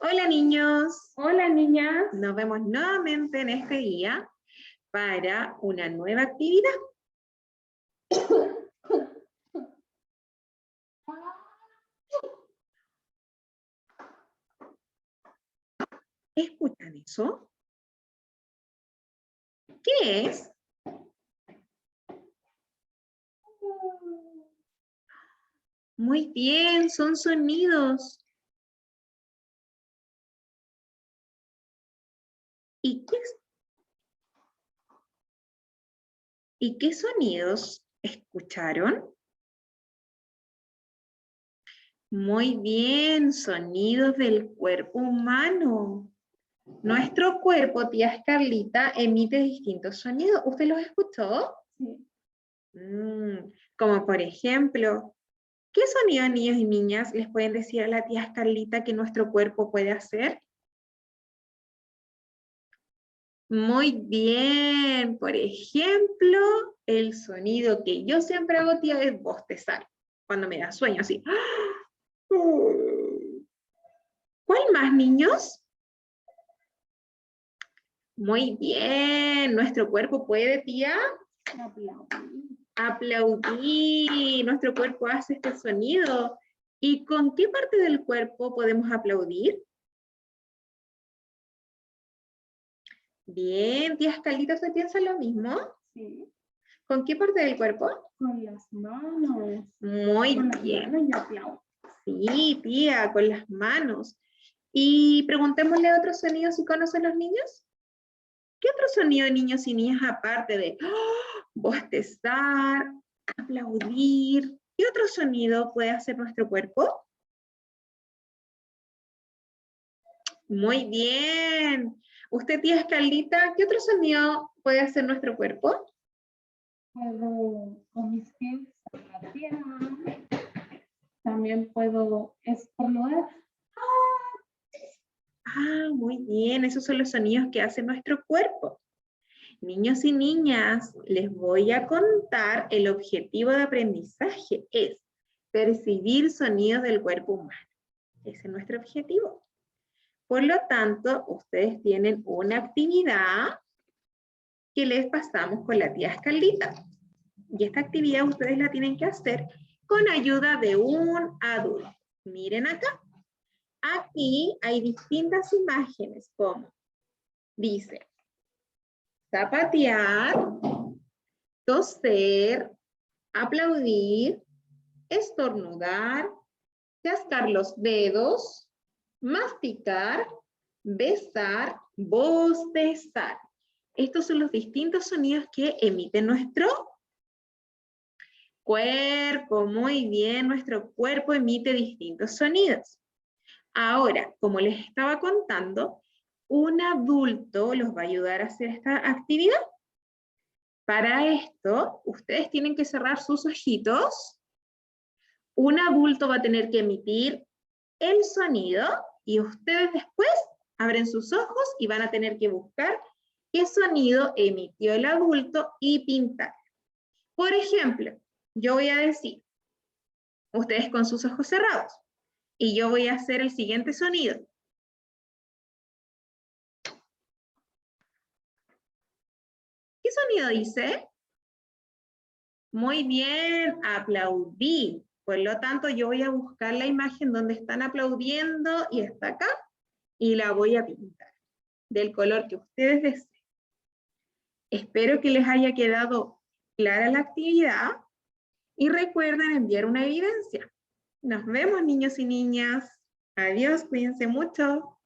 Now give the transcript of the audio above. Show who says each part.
Speaker 1: Hola niños,
Speaker 2: Hola, niñas.
Speaker 1: nos vemos nuevamente en este día para una nueva actividad. ¿Escuchan eso? ¿Qué es? Muy bien, son sonidos. ¿Y qué sonidos escucharon? Muy bien, sonidos del cuerpo humano. Nuestro cuerpo, tía Carlita, emite distintos sonidos. ¿Usted los escuchó?
Speaker 2: Sí.
Speaker 1: Como por ejemplo, ¿qué sonido, niños y niñas, les pueden decir a la tía Carlita que nuestro cuerpo puede hacer? Muy bien. Por ejemplo, el sonido que yo siempre hago, tía, es bostezar. Cuando me da sueño, así. ¿Cuál más, niños? Muy bien. Nuestro cuerpo puede, tía, aplaudir. Nuestro cuerpo hace este sonido. ¿Y con qué parte del cuerpo podemos aplaudir? Bien, tía Carlita, ¿se piensa lo mismo?
Speaker 2: Sí.
Speaker 1: ¿Con qué parte del cuerpo?
Speaker 2: Con las manos.
Speaker 1: Muy
Speaker 2: Con las
Speaker 1: bien.
Speaker 2: manos y aplaudo.
Speaker 1: Sí, tía, con las manos. Y preguntémosle otros sonidos si conocen los niños. ¿Qué otro sonido de niños y niñas aparte de bostezar, aplaudir? ¿Qué otro sonido puede hacer nuestro cuerpo? Muy bien. Usted, tía Escaldita, ¿qué otro sonido puede hacer nuestro cuerpo?
Speaker 2: Puedo con mis pies en la tierra. También puedo estornudar.
Speaker 1: Muy bien. Esos son los sonidos que hace nuestro cuerpo. Niños y niñas, les voy a contar el objetivo de aprendizaje. Es percibir sonidos del cuerpo humano. Ese es nuestro objetivo. Por lo tanto, ustedes tienen una actividad que les pasamos con la tía Escaldita. Y esta actividad ustedes la tienen que hacer con ayuda de un adulto. Miren acá. Aquí hay distintas imágenes como dice zapatear, toser, aplaudir, estornudar, cascar los dedos, masticar, besar, bostezar. Estos son los distintos sonidos que emite nuestro cuerpo. Muy bien, nuestro cuerpo emite distintos sonidos. Ahora, como les estaba contando, un adulto los va a ayudar a hacer esta actividad. Para esto, ustedes tienen que cerrar sus ojitos. Un adulto va a tener que emitir el sonido y ustedes después abren sus ojos y van a tener que buscar qué sonido emitió el adulto y pintar. Por ejemplo, yo voy a decir, ustedes con sus ojos cerrados, y yo voy a hacer el siguiente sonido. ¿Qué sonido dice? Muy bien, aplaudí. Por lo tanto, yo voy a buscar la imagen donde están aplaudiendo y está acá, y la voy a pintar del color que ustedes deseen. Espero que les haya quedado clara la actividad y recuerden enviar una evidencia. Nos vemos, niños y niñas. Adiós, cuídense mucho.